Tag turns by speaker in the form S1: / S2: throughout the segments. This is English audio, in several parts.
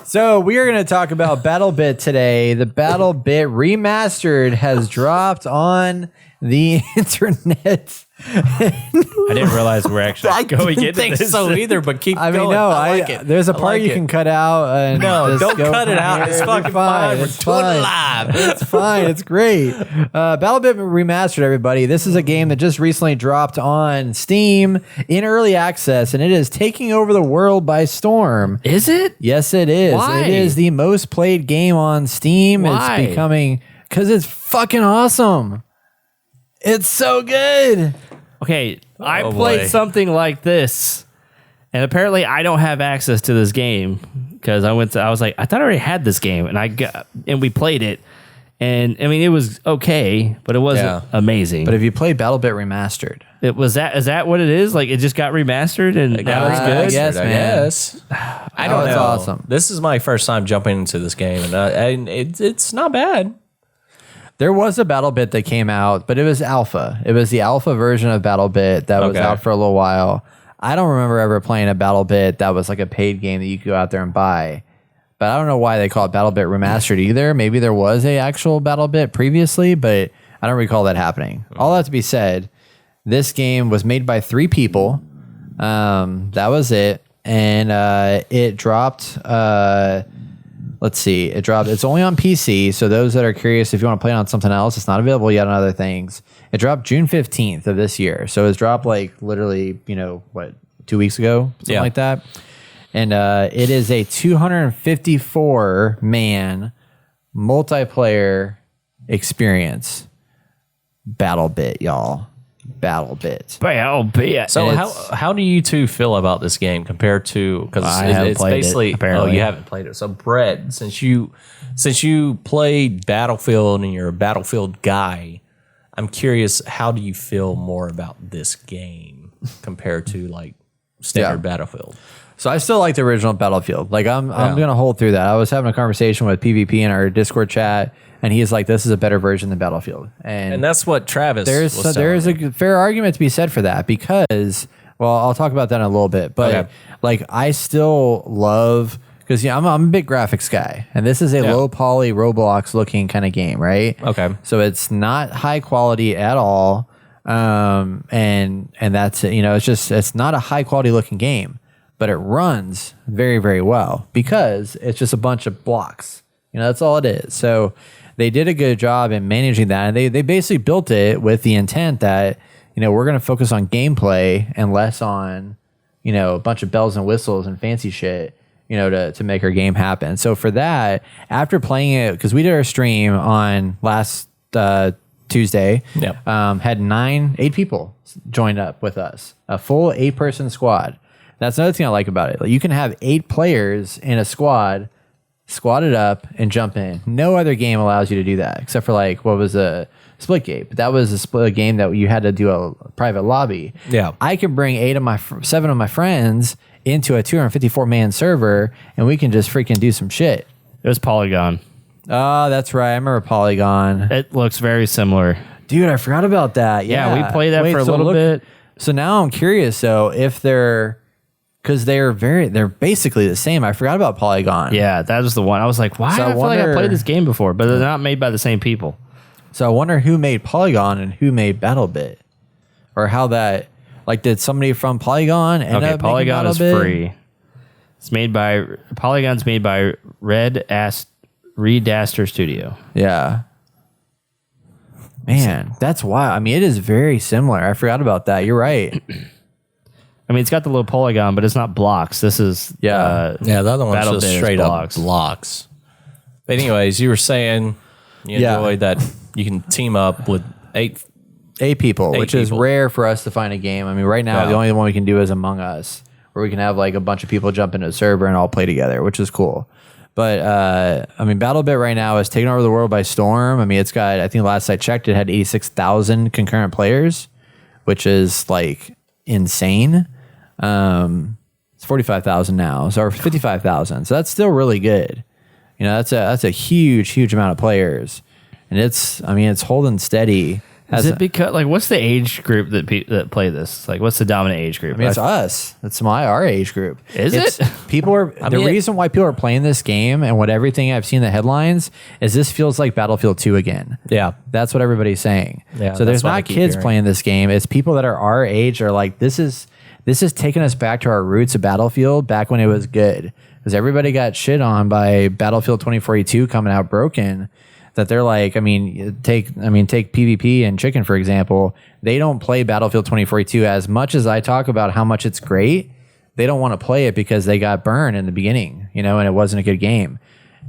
S1: So we are going to talk about BattleBit today. The BattleBit Remastered has dropped on the internet.
S2: I didn't realize we're actually going into this.
S3: So either, but keep
S1: I
S3: going.
S1: mean, no,
S3: I like it.
S1: There's a
S3: I
S1: part
S3: like
S1: you
S3: it.
S1: can cut out. And
S3: No,
S1: just
S3: don't
S1: go
S3: cut it
S1: from
S3: out.
S1: here.
S3: It's fucking fine. We're
S1: It's
S3: doing it
S1: fine.
S3: live.
S1: It's fine. It's great. BattleBit Remastered, everybody. This is a game that just recently dropped on Steam in early access, and it is taking over the world by storm.
S2: Is it?
S1: Yes, it is.
S2: Why?
S1: It is the most played game on Steam.
S2: Why?
S1: It's becoming, because it's fucking awesome. It's so good.
S2: Okay, I
S3: Oh,
S2: played
S3: boy.
S2: something like this, and apparently I don't have access to this game because I was like, I thought I already had this game, and we played it, and I mean it was okay, but it wasn't amazing.
S1: But if you play BattleBit Remastered,
S2: is that what it is? Like it just got remastered and now it's good.
S1: Yes, man.
S3: Yes. I don't
S1: it's
S3: know.
S1: awesome.
S3: This is my first time jumping into this game, and it's not bad.
S1: there was a BattleBit that came out, but it was alpha. It was the alpha version of BattleBit that was out for a little while. I don't remember ever playing a BattleBit that was like a paid game that you could go out there and buy. But I don't know why they call it BattleBit Remastered either. Maybe there was a actual BattleBit previously, but I don't recall that happening. All that to be said, this game was made by 3 people. That was it. And it dropped... let's see. It dropped. It's only on PC. So those that are curious, if you want to play it on something else, it's not available yet on other things. It dropped June 15th of this year. So it's dropped like literally, 2 weeks ago, something like that. And it is a 254 man multiplayer experience. BattleBit, y'all. BattleBit.
S3: So how do you two feel about this game compared to, because it's basically
S2: apparently.
S3: you haven't played it. So Brett, since you played Battlefield and you're a Battlefield guy, I'm curious, how do you feel more about this game compared to like standard Battlefield?
S1: So I still like the original Battlefield. Like I'm gonna hold through that. I was having a conversation with PvP in our Discord chat, and he's like, "This is a better version than Battlefield." And
S3: that's what Travis was
S1: there is
S3: telling
S1: a fair argument to be said for that because, well, I'll talk about that in a little bit. But like, I still love, because I'm a big graphics guy, and this is a low poly Roblox looking kind of game, right?
S3: Okay.
S1: So it's not high quality at all, and that's it. It's not a high quality looking game, but it runs very, very well because it's just a bunch of blocks. That's all it is. So they did a good job in managing that. And they basically built it with the intent that, we're going to focus on gameplay and less on, a bunch of bells and whistles and fancy shit, to make our game happen. So for that, after playing it, because we did our stream on last Tuesday, had 8 people joined up with us, a full 8-person squad. That's another thing I like about it. Like, you can have 8 players in a squad, squat it up and jump in. No other game allows you to do that except for like what was a Splitgate, but that was a split game that you had to do a private lobby.
S3: Yeah,
S1: I can bring 7 of my friends into a 254 man server, and we can just freaking do some shit.
S2: It was Polygon.
S1: Oh, that's right. I remember Polygon.
S2: It looks very similar.
S1: Dude, I forgot about that. Yeah,
S2: we played that for a little bit.
S1: So now I'm curious though if because they're basically the same. I forgot about Polygon.
S2: Yeah, that was the one. I was like, why?
S1: So
S2: I feel like I played this game before, but they're not made by the same people.
S1: So I wonder who made Polygon and who made BattleBit, or how that, like, did somebody from Polygon end up
S2: Polygon is
S1: BattleBit?
S2: free. Polygon's made by Redaster Studio.
S1: Yeah. Man, that's wild. I mean, it is very similar. I forgot about that. You're right.
S2: I mean, it's got the little polygon, but it's not blocks. This is
S3: the other one's
S2: BattleBit
S3: just
S2: is
S3: straight
S2: blocks.
S3: up blocks. But anyways, you were saying you enjoyed that you can team up with 8
S1: people, which is rare for us to find a game. I mean, right now the only one we can do is Among Us, where we can have like a bunch of people jump into a server and all play together, which is cool. But I mean, BattleBit right now is taking over the world by storm. I mean, it's got, I think last I checked, it had 86,000 concurrent players, which is like insane. It's 45,000 now, or 55,000. So that's still really good. That's a huge amount of players, and it's holding steady.
S2: Is it because like what's the age group that play this? Like what's the dominant age group?
S1: I mean, it's us. It's our age group.
S2: Is it?
S1: People are the reason why people are playing this game and what everything I've seen in the headlines is this feels like Battlefield 2 again.
S3: Yeah,
S1: that's what everybody's saying.
S3: Yeah,
S1: so there's not kids playing this game. It's people that are our age are like this is taking us back to our roots of Battlefield back when it was good because everybody got shit on by Battlefield 2042 coming out broken. That they're like, take PvP and Chicken, for example. They don't play Battlefield 2042 as much as I talk about how much it's great. They don't want to play it because they got burned in the beginning, and it wasn't a good game.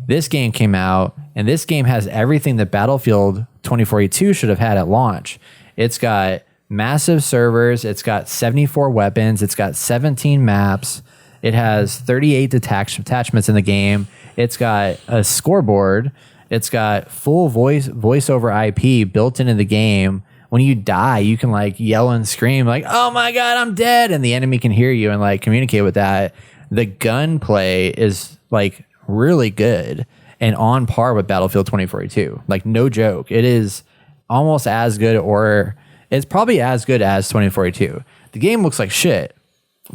S1: This game came out, and this game has everything that Battlefield 2042 should have had at launch. It's got massive servers. It's got 74 weapons. It's got 17 maps. It has 38 attachments in the game. It's got a scoreboard. It's got full voice over IP built into the game. When you die, you can like yell and scream like, "Oh my God, I'm dead!" and the enemy can hear you and like communicate with that. The gunplay is like really good and on par with Battlefield 2042. Like no joke, it is almost as good, or it's probably as good as 2042. The game looks like shit,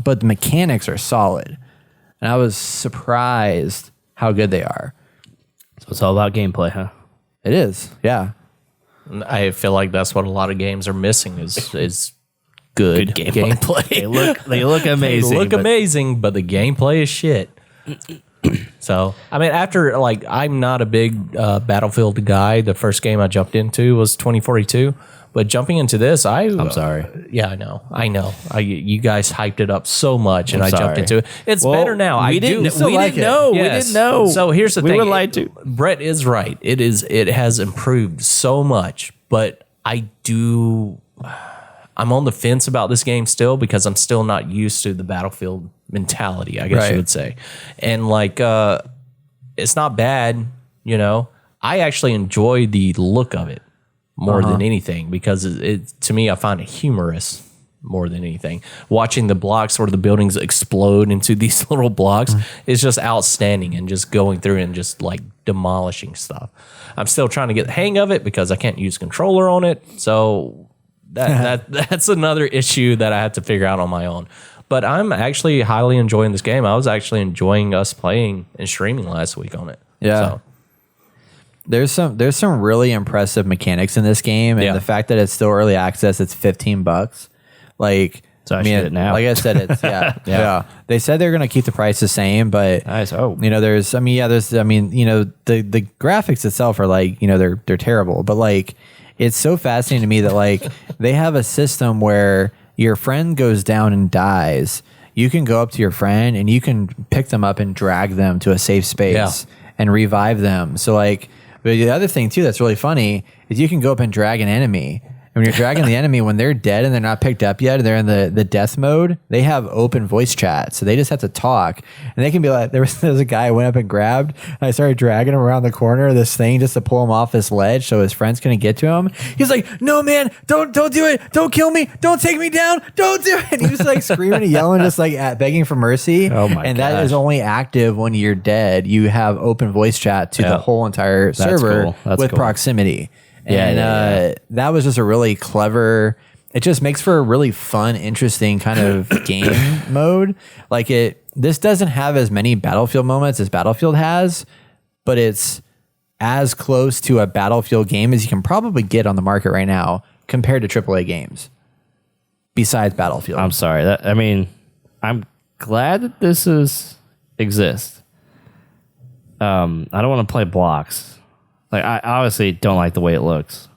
S1: but the mechanics are solid, and I was surprised how good they are.
S2: So it's all about gameplay, huh?
S1: It is, yeah.
S3: I feel like that's what a lot of games are missing is good gameplay.
S2: They look amazing.
S3: They look amazing, but the gameplay is shit. So, I mean, after like, I'm not a big Battlefield guy. The first game I jumped into was 2042. But jumping into this, I'm
S2: sorry.
S3: Yeah, I know. You guys hyped it up so much, and I jumped into it. It's better now.
S2: We didn't know. We didn't know.
S3: So here's the thing.
S2: We were lied to.
S3: Brett is right. It has improved so much, but I'm on the fence about this game still because I'm still not used to the Battlefield mentality, I guess you would say. And like, it's not bad, I actually enjoy the look of it more than anything because to me, I find it humorous more than anything. Watching the blocks or the buildings explode into these little blocks is just outstanding, and just going through and just like demolishing stuff. I'm still trying to get the hang of it because I can't use controller on it. So that's another issue that I have to figure out on my own. But I'm actually highly enjoying this game. I was actually enjoying us playing and streaming last week on it.
S1: Yeah.
S3: So.
S1: There's some really impressive mechanics in this game, and the fact that it's still early access, it's $15. Like,
S2: so I should get it now.
S1: Like I said, it's yeah. They said they're gonna keep the price the same, but
S2: nice. Oh,
S1: the graphics itself are like, they're terrible, but like it's so fascinating to me that like they have a system where your friend goes down and dies. You can go up to your friend and you can pick them up and drag them to a safe space and revive them. So like. But the other thing too that's really funny is you can go up and drag an enemy. And when you're dragging the enemy, when they're dead and they're not picked up yet, and they're in the death mode, they have open voice chat. So they just have to talk. And they can be like, there was a guy I went up and grabbed, and I started dragging him around the corner of this thing just to pull him off this ledge so his friends couldn't get to him. He's like, "No, man, don't do it. Don't kill me. Don't take me down. Don't do it." And he was like screaming and yelling, just like begging for mercy.
S2: Oh my
S1: And
S2: gosh.
S1: that is only active when you're dead. You have open voice chat to the whole entire server with proximity. And that was just a really clever, it just makes for a really fun, interesting kind of game mode. Like this doesn't have as many Battlefield moments as Battlefield has, but it's as close to a Battlefield game as you can probably get on the market right now compared to AAA games besides Battlefield.
S2: I'm sorry. I'm glad that this exists. I don't want to play blocks. Like, I obviously don't like the way it looks.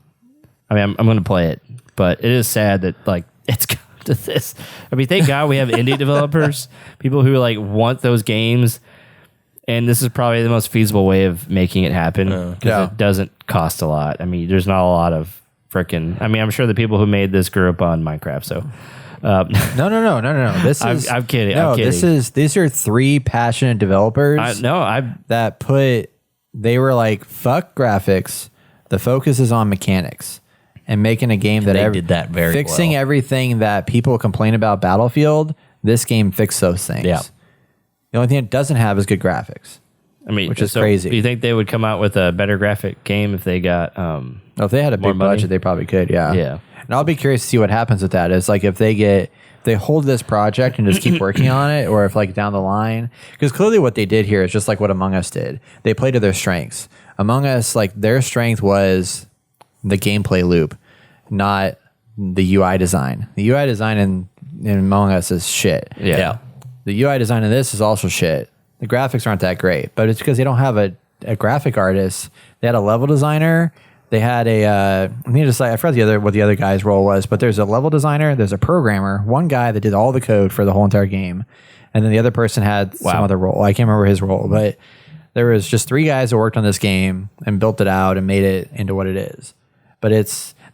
S2: I mean, I'm going to play it, but it is sad that like it's come to this. I mean, thank God we have indie developers, people who like want those games, and this is probably the most feasible way of making it happen because it doesn't cost a lot. I mean, there's not a lot of freaking. I mean, I'm sure the people who made this grew up on Minecraft, so.
S1: No. This is.
S2: I'm kidding.
S1: No,
S2: I'm kidding.
S1: These are three passionate developers. They were like, fuck graphics. The focus is on mechanics and making a game that
S3: did that very
S1: fixing
S3: well.
S1: everything that people complain about Battlefield. This game fixed those things.
S3: Yeah.
S1: The only thing it doesn't have is good graphics.
S2: I mean,
S1: which is crazy.
S2: Do you think they would come out with a better graphic game if they got?
S1: If they had a
S2: more
S1: big
S2: money?
S1: budget, they probably could. Yeah.
S2: Yeah.
S1: And I'll be curious to see what happens with that. It's like if they hold this project and just keep working on it, or if like down the line, because clearly what they did here is just like what Among Us did. They played to their strengths. Among Us, like their strength was the gameplay loop, not the UI design. The UI design in Among Us is shit.
S2: Yeah.
S1: The UI design in this is also shit. The graphics aren't that great, but it's because they don't have a graphic artist. They had a level designer. They had I forgot what the other guy's role was, but there's a level designer, there's a programmer, one guy that did all the code for the whole entire game, and then the other person had some other role. I can't remember his role, but there was just 3 guys that worked on this game and built it out and made it into what it is. But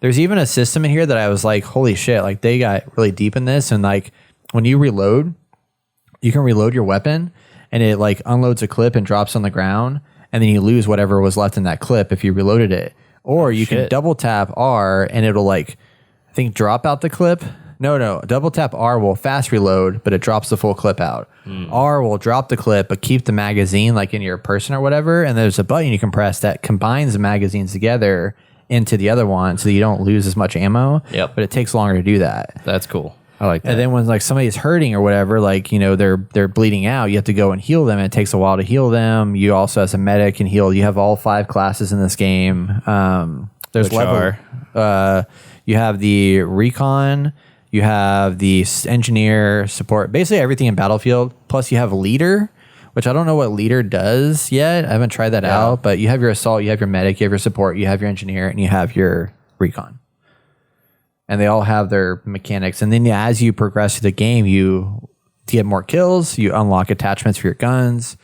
S1: there's even a system in here that I was like, holy shit, like they got really deep in this, and like when you reload, you can reload your weapon and it like unloads a clip and drops on the ground, and then you lose whatever was left in that clip if you reloaded it. Or you can double tap R and it'll like, I think drop out the clip. No. Double tap R will fast reload, but it drops the full clip out. R will drop the clip, but keep the magazine like in your person or whatever. And there's a button you can press that combines the magazines together into the other one so that you don't lose as much ammo.
S3: Yep.
S1: But it takes longer to do that.
S2: That's cool. I like that.
S1: And then when like somebody's hurting or whatever, like, you know, they're bleeding out, you have to go and heal them. And it takes a while to heal them. You also, as a medic, can heal. You have all 5 classes in this game. There's you have the recon, you have the engineer support, basically everything in Battlefield. Plus you have leader, which I don't know what leader does yet. I haven't tried that out, but you have your assault, you have your medic, you have your support, you have your engineer, and you have your recon. And they all have their mechanics. And then as you progress through the game, you get more kills. You unlock attachments for your guns.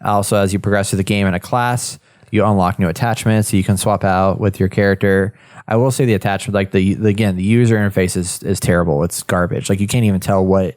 S1: Also, as you progress through the game in a class, you unlock new attachments so you can swap out with your character. I will say the attachment, like the user interface is terrible. It's garbage. Like you can't even tell what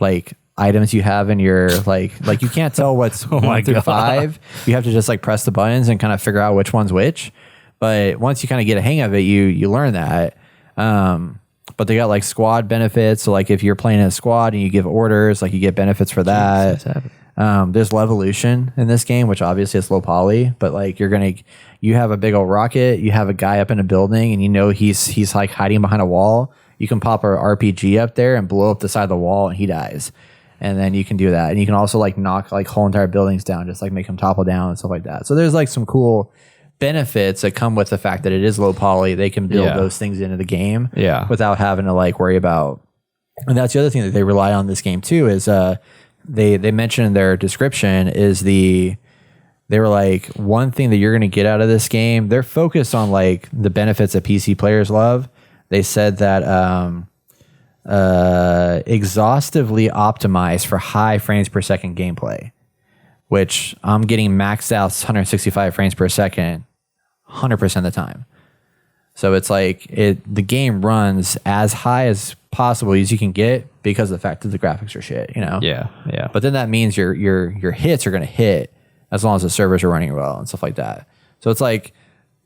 S1: like items you have in your like you can't tell what's 1 through 5. You have to just like press the buttons and kind of figure out which one's which. But once you kind of get a hang of it, you learn that. But they got like squad benefits. So like if you're playing in a squad and you give orders, like you get benefits for that. There's levelution in this game, which obviously is low poly, but like you have a big old rocket, you have a guy up in a building and you know he's like hiding behind a wall. You can pop a RPG up there and blow up the side of the wall and he dies. And then you can do that. And you can also like knock like whole entire buildings down, just like make them topple down and stuff like that. So there's like some cool benefits that come with the fact that it is low poly. They can build those things into the game without having to like worry about. And that's the other thing that they rely on this game too is they mentioned in their description is they were like, one thing that you're going to get out of this game, they're focused on like the benefits that PC players love. They said that exhaustively optimized for high frames per second gameplay, which I'm getting maxed out 165 frames per second 100% of the time. So it's like the game runs as high as possible as you can get because of the fact that the graphics are shit, you know?
S2: Yeah.
S1: But then that means your hits are going to hit as long as the servers are running well and stuff like that. So it's like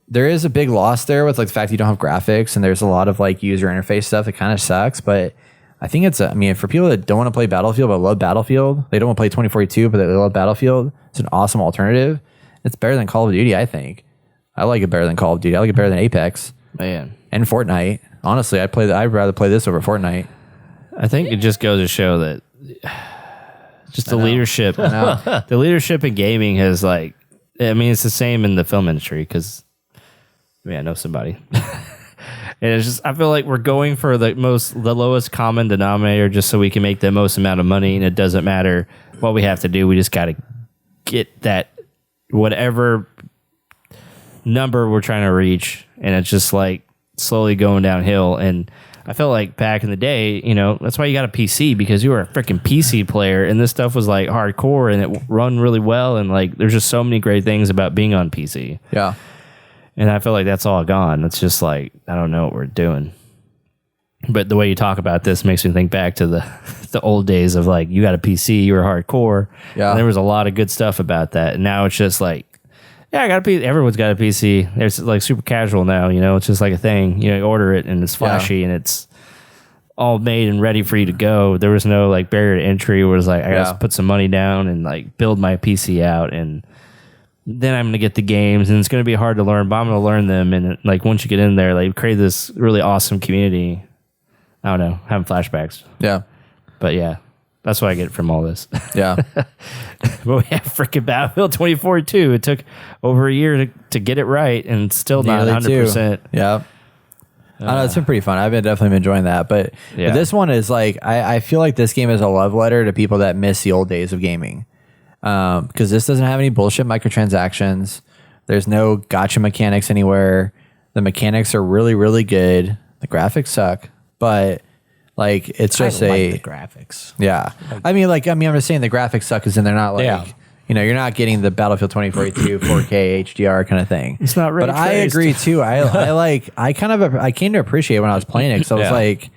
S1: there is a big loss there with like the fact that you don't have graphics and there's a lot of like user interface stuff that kind of sucks. But I think for people that don't want to play Battlefield but love Battlefield, they don't want to play 2042 but they love Battlefield, it's an awesome alternative. It's better than Call of Duty, I think. I like it better than Call of Duty. I like it better than Apex.
S2: Man.
S1: And Fortnite. Honestly, I'd rather play this over Fortnite.
S2: I think it just goes to show that just the leadership, the leadership in gaming has like, I mean, it's the same in the film industry because, I know somebody. And it's just, I feel like we're going for the lowest common denominator just so we can make the most amount of money, and it doesn't matter what we have to do. We just got to get that whatever number we're trying to reach, and it's just like slowly going downhill. And I felt like back in the day, that's why you got a PC, because you were a freaking PC player, and this stuff was like hardcore and it run really well, and like there's just so many great things about being on PC.
S1: Yeah.
S2: And I feel like that's all gone. It's just like, I don't know what we're doing. But the way you talk about this makes me think back to the old days of like, you got a PC, you were hardcore.
S1: Yeah.
S2: And there was a lot of good stuff about that. And now it's just like, yeah, I got a PC. Everyone's got a PC. It's like super casual now, it's just like a thing. You order it and it's flashy and it's all made and ready for you to go. There was no like barrier to entry where it's like, I got to put some money down and like build my PC out. And then I'm going to get the games, and it's going to be hard to learn, but I'm going to learn them. And like once you get in there, like create this really awesome community. I don't know, having flashbacks.
S1: Yeah.
S2: But yeah, that's what I get from all this.
S1: Yeah.
S2: But we have freaking Battlefield 2042. It took over a year to get it right, and still not
S1: Nearly
S2: 100%.
S1: Yeah. I know, it's been pretty fun. I've definitely been enjoying that. But this one is like, I feel like this game is a love letter to people that miss the old days of gaming. Because this doesn't have any bullshit microtransactions. There's no gotcha mechanics anywhere. The mechanics are really, really good. The graphics suck, but like it's just
S3: I like the graphics.
S1: Yeah. I'm just saying the graphics suck as in they're not like, you're not getting the Battlefield 2042 4K HDR kind of thing.
S2: It's not ray
S1: But I
S2: traced.
S1: agree too. I came to appreciate when I was playing it because I was like,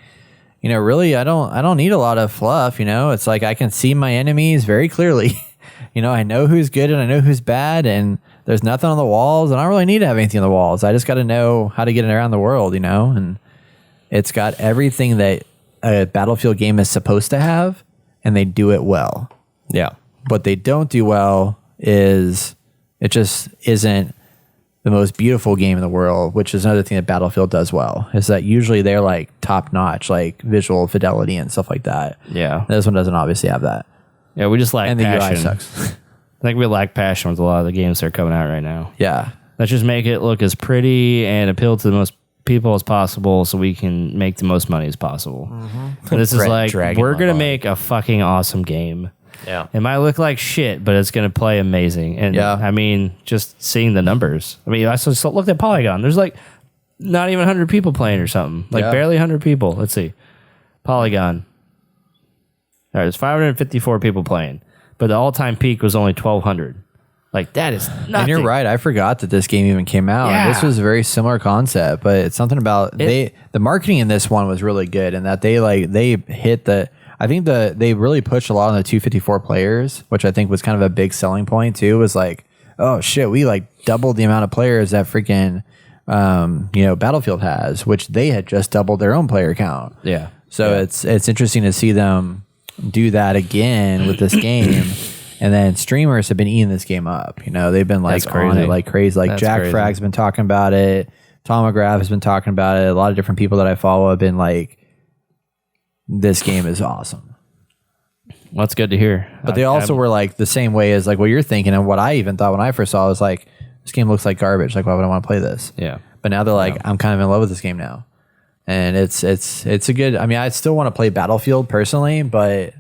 S1: really, I don't need a lot of fluff. It's like I can see my enemies very clearly. I know who's good and I know who's bad, and there's nothing on the walls, and I don't really need to have anything on the walls. I just got to know how to get it around the world, and it's got everything that a Battlefield game is supposed to have, and they do it well.
S3: Yeah.
S1: What they don't do well is it just isn't the most beautiful game in the world, which is another thing that Battlefield does well, is that usually they're like top notch, like visual fidelity and stuff like that.
S2: Yeah.
S1: This one doesn't obviously have that.
S2: Yeah, we just lack
S1: And the
S2: passion.
S1: UI sucks.
S2: I think we lack passion with a lot of the games that are coming out right now.
S1: Yeah.
S2: Let's just make it look as pretty and appeal to the most people as possible so we can make the most money as possible. And this is like,
S3: Dragging
S2: we're
S3: my
S2: going to
S3: body.
S2: make a fucking awesome game.
S3: Yeah.
S2: It might look like shit, but it's going to play amazing. And I mean, just seeing the numbers. I mean, I just looked at Polygon. There's like not even 100 people playing or something. Like barely 100 people. Let's see. Polygon. All right, there's 554 people playing, but the all-time peak was only 1,200. Like, that is nothing.
S1: And you're right. I forgot that this game even came out.
S2: Yeah.
S1: This was a very similar concept, but it's something about the marketing in this one was really good, and that they hit the. I think they really pushed a lot on the 254 players, which I think was kind of a big selling point too. Was like, oh shit, we like doubled the amount of players that freaking Battlefield has, which they had just doubled their own player count.
S2: Yeah.
S1: So it's interesting to see them do that again with this game. And then streamers have been eating this game up. They've been like on it like crazy. Like Jack Fragg's been talking about it. Tom McGrath has been talking about it. A lot of different people that I follow have been like, this game is awesome.
S2: Well, that's good to hear.
S1: But they also were like the same way as like what you're thinking, and what I even thought when I first saw it was like, this game looks like garbage. Like, why would I want to play this?
S2: Yeah.
S1: But now they're like, I'm kind of in love with this game now. And it's a good, I mean, I still want to play Battlefield personally, but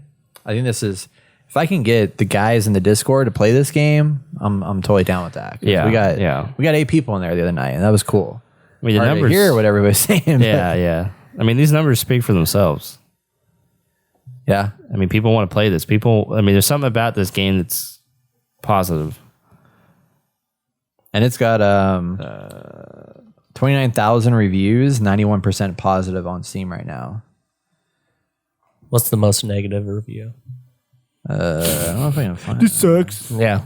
S1: I think this is, if I can get the guys in the Discord to play this game, I'm totally down with that.
S2: Yeah,
S1: we got 8 people in there the other night, and that was cool.
S2: I mean, the
S1: Hard to
S2: numbers
S1: hear what everybody's saying.
S2: Yeah. I mean, these numbers speak for themselves.
S1: Yeah.
S2: I mean, people want to play this. There's something about this game that's positive.
S1: And it's got 29,000 reviews, 91% positive on Steam right now.
S3: What's the most negative review?
S1: I don't know if I can find it.
S2: Sucks.
S3: Yeah.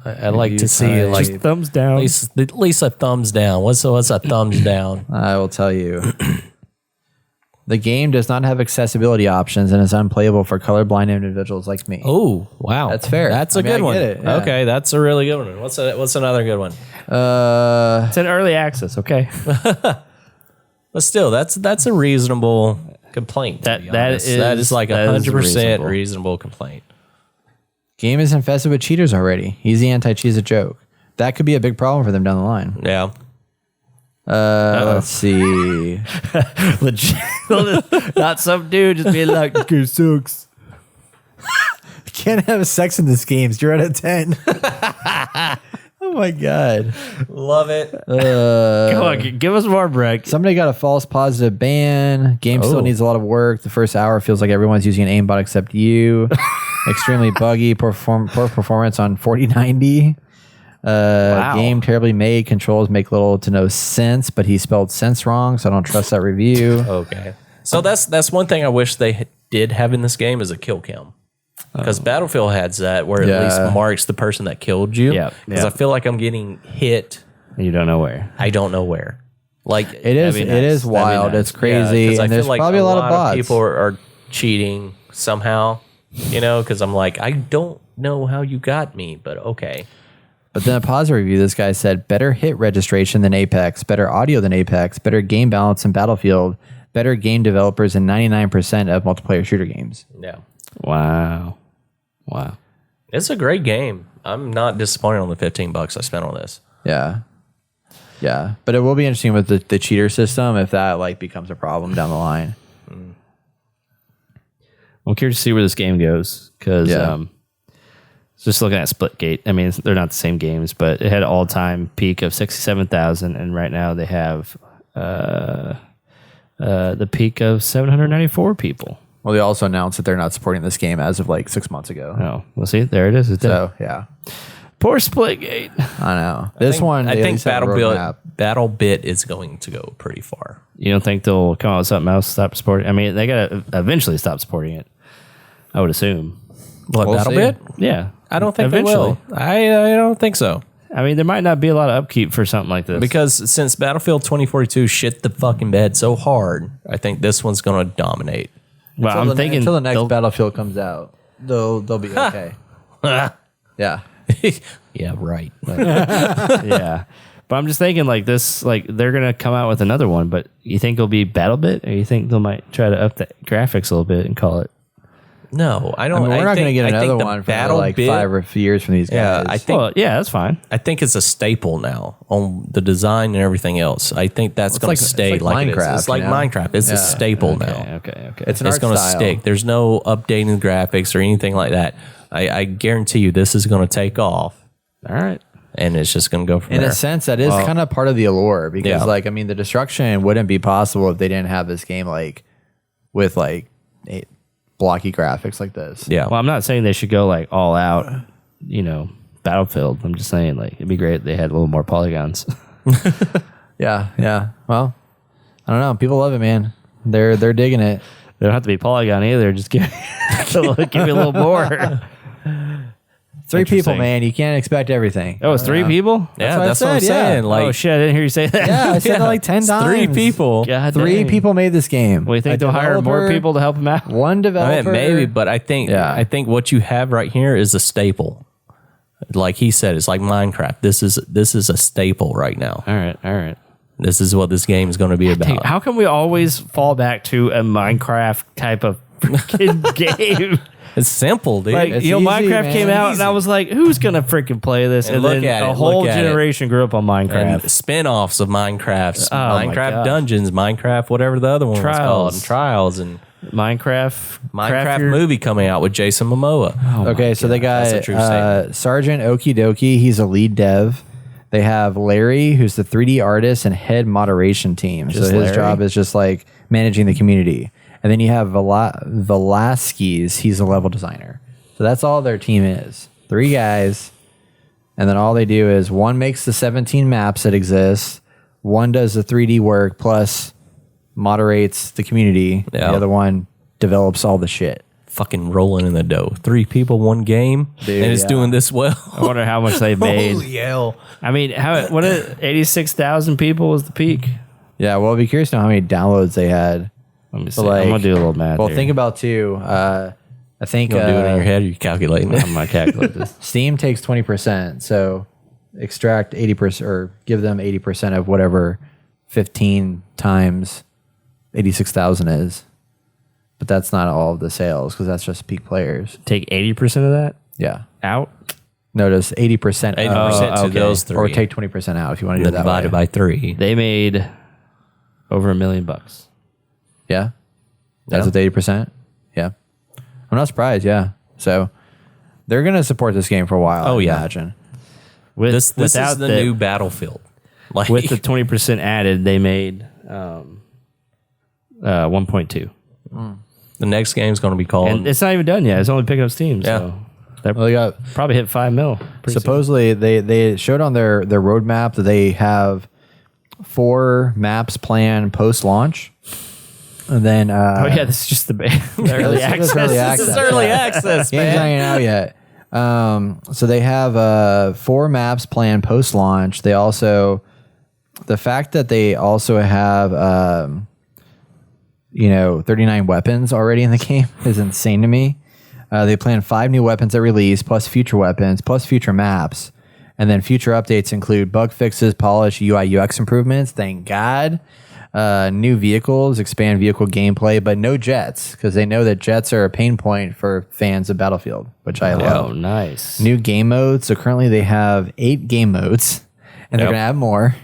S3: I'd like to see like
S2: Just thumbs down.
S3: at least a thumbs down. What's a thumbs down?
S1: I will tell you. The game does not have accessibility options and is unplayable for colorblind individuals like me.
S3: Oh, wow.
S1: That's fair.
S3: That's a
S1: I mean,
S3: good
S1: I
S3: one.
S1: get it, yeah.
S3: Okay, that's a really good one. What's another good one?
S2: It's in early access, okay?
S3: But still, that's a reasonable complaint.
S2: That
S3: is like
S2: that is
S3: 100% reasonable complaint.
S1: Game is infested with cheaters already. Easy anti-cheat is a joke. That could be a big problem for them down the line.
S3: Yeah.
S1: Let's see.
S2: Legit. Not some dude just being like, this game sucks.
S1: Can't have sex in this game. 0 out of 10. Oh my god.
S3: Love it.
S2: Come on, give us more, Brett.
S1: Somebody got a false positive ban. Game still needs a lot of work. The first hour feels like everyone's using an aimbot except you. Extremely buggy. Poor performance on 4090.
S2: Wow.
S1: Game terribly made. Controls make little to no sense, but he spelled sense wrong, so I don't trust that review.
S3: Okay. So that's one thing I wish they did have in this game is a kill cam. Because Battlefield has that where it at least marks the person that killed you.
S2: Yeah.
S3: Because I feel like I'm getting hit.
S2: You don't know where.
S3: I don't know where. Like
S1: It is.
S2: That'd be
S1: It
S2: nice.
S1: is
S2: That'd be
S1: wild.
S2: nice.
S1: It's crazy.
S3: I
S1: And there's
S3: feel like
S1: probably a lot of bots.
S3: people are cheating somehow. Because I'm like, I don't know how you got me, but okay.
S1: But then a positive review, this guy said, better hit registration than Apex, better audio than Apex, better game balance than Battlefield, better game developers than 99% of multiplayer shooter games.
S3: Yeah.
S2: Wow.
S3: It's a great game. I'm not disappointed on the $15 I spent on this.
S1: Yeah. Yeah. But it will be interesting with the cheater system if that like becomes a problem down the line.
S2: I'm curious to see where this game goes because just looking at Splitgate, I mean, they're not the same games, but it had an all-time peak of 67,000, and right now they have the peak of 794 people.
S1: Well, they also announced that they're not supporting this game as of like 6 months ago.
S2: Oh, well, see, there it is. It's
S1: So, yeah.
S2: poor Splitgate.
S1: I know. I think
S3: BattleBit is going to go pretty far.
S2: You don't think they'll come out with something else, stop supporting? I mean, they got to eventually stop supporting it, I would assume.
S3: What,
S1: We'll
S3: BattleBit?
S2: Yeah.
S3: I don't think they will. I don't think so.
S2: I mean, there might not be a lot of upkeep for something like this.
S3: Because since Battlefield 2042 shit the fucking bed so hard, I think this one's going to dominate.
S2: well, I'm thinking
S1: until the next
S2: they'll-
S1: Battlefield comes out, they'll be okay. Yeah.
S3: Yeah, right.
S2: yeah. But I'm just thinking like this, like they're going to come out with another one, but you think it'll be BattleBit or you think they might try to up the graphics a little bit and call it?
S3: No, I don't.
S1: I mean, we're not going to get
S3: I think
S1: another
S3: the
S1: one for another, like
S3: BattleBit-
S1: 5 or years from these guys.
S3: Yeah, I think
S2: Well, yeah, that's fine.
S3: it's a staple now on the design and everything else. I think that's going
S1: like-
S3: to stay
S1: it's like
S3: like it is.
S1: Minecraft,
S3: It's like
S1: you know?
S3: Minecraft. It's a staple now.
S2: Okay.
S1: It's an
S3: It's
S1: art
S3: going to
S1: style.
S3: stick. There's no updating the graphics or anything like that. I guarantee you this is going to take off,
S2: All right.
S3: and it's just going to go from
S1: In
S3: there.
S1: a sense, that is kind of part of the allure because,
S3: Yeah.
S1: like, I mean, the destruction wouldn't be possible if they didn't have this game, like, with, like, blocky graphics like this.
S3: Yeah.
S2: Well, I'm not saying they should go like all out, Battlefield. I'm just saying like it'd be great if they had a little more polygons.
S1: Yeah. Well, I don't know. People love it, man. They're digging it.
S2: They don't have to be polygon either. Just give me a little more.
S1: 3 people,
S2: Interesting.
S1: man. You can't expect everything.
S2: Oh, it's 3 people?
S3: Yeah,
S1: what I
S3: that's what I'm
S1: said,
S3: saying.
S1: yeah.
S3: Like,
S2: Oh shit! I didn't hear you say that.
S1: Yeah, I said it like 10
S3: it's
S1: times.
S3: 3 people.
S2: God
S1: 3
S2: dang.
S1: people made this game.
S2: Well, you think
S1: A
S2: they'll hire more
S1: developer,
S2: people to help them out?
S1: One
S3: I
S1: developer.
S3: mean, maybe, but I think
S1: Yeah.
S3: I think what you have right here is a staple. Like he said, it's like Minecraft. This is a staple right now.
S2: All right.
S3: This is what this game is going to be about.
S2: Hey, how come we always fall back to a Minecraft type of freaking game?
S3: It's simple, dude.
S2: Like,
S1: It's
S2: you know,
S1: easy,
S2: Minecraft
S1: man.
S2: came out, and
S3: Easy.
S2: I was like, who's going to freaking play this?
S3: And
S2: And
S3: look
S2: then
S3: at
S2: a
S3: it,
S2: whole
S3: look at it.
S2: generation grew up on Minecraft.
S3: and spin-offs of Minecraft,
S2: my
S3: Minecraft
S2: gosh.
S3: Dungeons, Minecraft, whatever the other one was called, and Trials, and
S2: Minecraft
S3: Minecraft movie coming out with Jason Momoa.
S1: Okay, so they
S3: That's a
S1: got
S3: true statement.
S1: Sergeant Okie Dokie. He's a lead dev. They have Larry, who's the 3D artist and head moderation team.
S3: Just
S1: so his
S3: Larry?
S1: job is just like managing the community. And then you have Velasquez. He's a level designer. So that's all their team is. 3 guys. And then all they do is one makes the 17 maps that exist. One does the 3D work plus moderates the community.
S3: Yeah.
S1: The other one develops all the shit.
S3: Fucking rolling in the dough. 3 people, 1 game,
S1: Dude,
S3: and it's
S1: yeah.
S3: doing this well.
S2: I wonder how much they made.
S3: Holy hell.
S2: I mean, 86,000 people was the peak?
S1: Yeah, well, I'll be curious to know how many downloads they had.
S2: Let me see.
S1: like-
S2: I'm going to do a little math
S1: Well,
S2: here.
S1: think about too. I think
S3: You gonna do it in your head, or you calculating it?
S2: I'm going to calculate this.
S1: Steam takes 20%, so extract 80% or give them 80% of whatever 15 times 86,000 is. But that's not all of the sales because that's just peak players.
S2: Take 80% of that
S1: Yeah.
S2: out?
S1: Notice 80%.
S3: 80% to
S2: okay.
S3: those 3.
S1: Or take 20% out if you want to do it that
S3: divided
S1: way.
S3: by 3.
S2: They made over $1 million.
S1: Yeah. That's with 80%. Yeah. I'm not surprised. Yeah. So they're going to support this game for a while.
S3: Oh,
S1: I
S3: yeah.
S1: imagine.
S2: With,
S3: This
S2: without
S3: is the new Battlefield. Like,
S2: with the 20% added, they made 1.2.
S3: the next game's going to be called.
S2: And it's not even done yet. It's only picking up Steam. So that
S1: Well, they got
S2: probably hit 5 mil. pretty soon.
S1: supposedly they showed on their roadmap that they have 4 maps planned post launch, and then
S2: Oh yeah, this is just the early
S1: this is
S2: access.
S1: just early
S2: This
S1: access.
S2: is
S3: early access,
S1: game's not even out yet. So they have 4 maps planned post launch. They also the fact that they also have 39 weapons already in the game is insane to me. They plan 5 new weapons at release, plus future weapons, plus future maps. And then future updates include bug fixes, polish, UI, UX improvements. Thank God. New vehicles, expand vehicle gameplay, but no jets because they know that jets are a pain point for fans of Battlefield, which I love.
S2: Oh, nice.
S1: New game modes. So currently they have 8 game modes, and they're going to add more.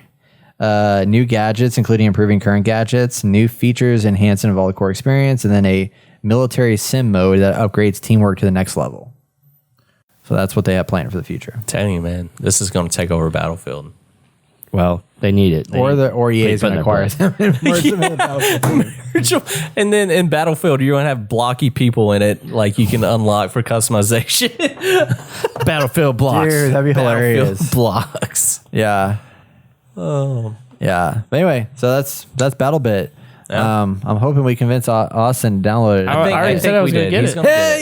S1: New gadgets, including improving current gadgets, new features, enhance and evolve the core experience, and then a military sim mode that upgrades teamwork to the next level. So that's what they have planned for the future.
S3: I'm telling you, man, this is going to take over Battlefield.
S2: Well, they need it.
S1: Or EA is going to acquire them and merge them into Battlefield.
S3: And then in Battlefield, you're going to have blocky people in it, like you can unlock for customization.
S2: Battlefield blocks.
S1: Dude, that'd be hilarious.
S3: Battlefield blocks.
S1: Yeah.
S3: Oh,
S1: Yeah. But anyway, so that's BattleBit.
S3: Yeah.
S1: I'm hoping we convince Austin to download it.
S2: I already said I was going to get
S3: He's
S2: it.
S3: gonna get it.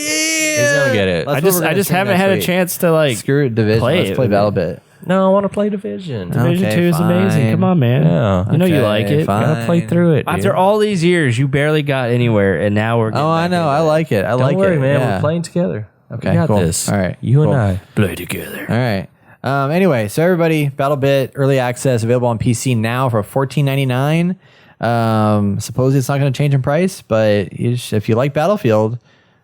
S3: He's gonna get it.
S1: That's
S2: I
S1: what
S2: just
S1: we're gonna stream
S2: haven't
S1: next
S2: had a
S1: week.
S2: chance to like
S1: Screw it, Division.
S2: play
S1: Let's
S2: it
S1: play
S2: with
S1: BattleBit.
S3: No, I want to play Division.
S2: Division
S1: Okay,
S2: 2 is amazing.
S1: fine.
S2: Come on, man.
S3: Yeah.
S2: You know you
S1: Okay,
S2: like it.
S1: fine.
S3: Gotta play through it.
S2: After
S3: dude.
S2: all these years, you barely got anywhere, and now we're getting
S1: Oh, I
S2: back
S1: know.
S2: into
S1: I
S2: it.
S1: like it. I
S3: Don't
S1: like
S3: worry,
S1: it.
S3: man.
S1: Yeah.
S3: We're playing together.
S1: Okay,
S3: we got
S1: cool.
S3: this.
S1: All right,
S3: you
S1: cool.
S3: and I.
S2: Play together.
S1: All right. Anyway, so everybody, BattleBit early access available on PC now for $14.99. Supposedly it's not going to change in price, but if you like Battlefield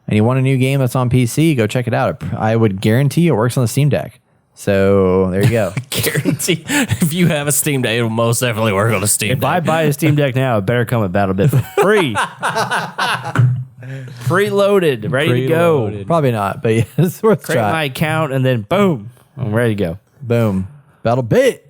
S1: and you want a new game that's on PC, go check it out. I would guarantee it works on the Steam Deck. So there you go.
S3: Guarantee. If you have a Steam Deck, it'll most definitely work on a Steam
S2: If
S3: Deck.
S2: I buy a Steam Deck now, it better come with BattleBit for free. Preloaded, ready to go.
S3: Preloaded.
S1: Probably not, but yeah, it's worth a
S2: Create
S1: shot.
S2: my account, and then boom, I'm ready to go.
S1: Boom. BattleBit.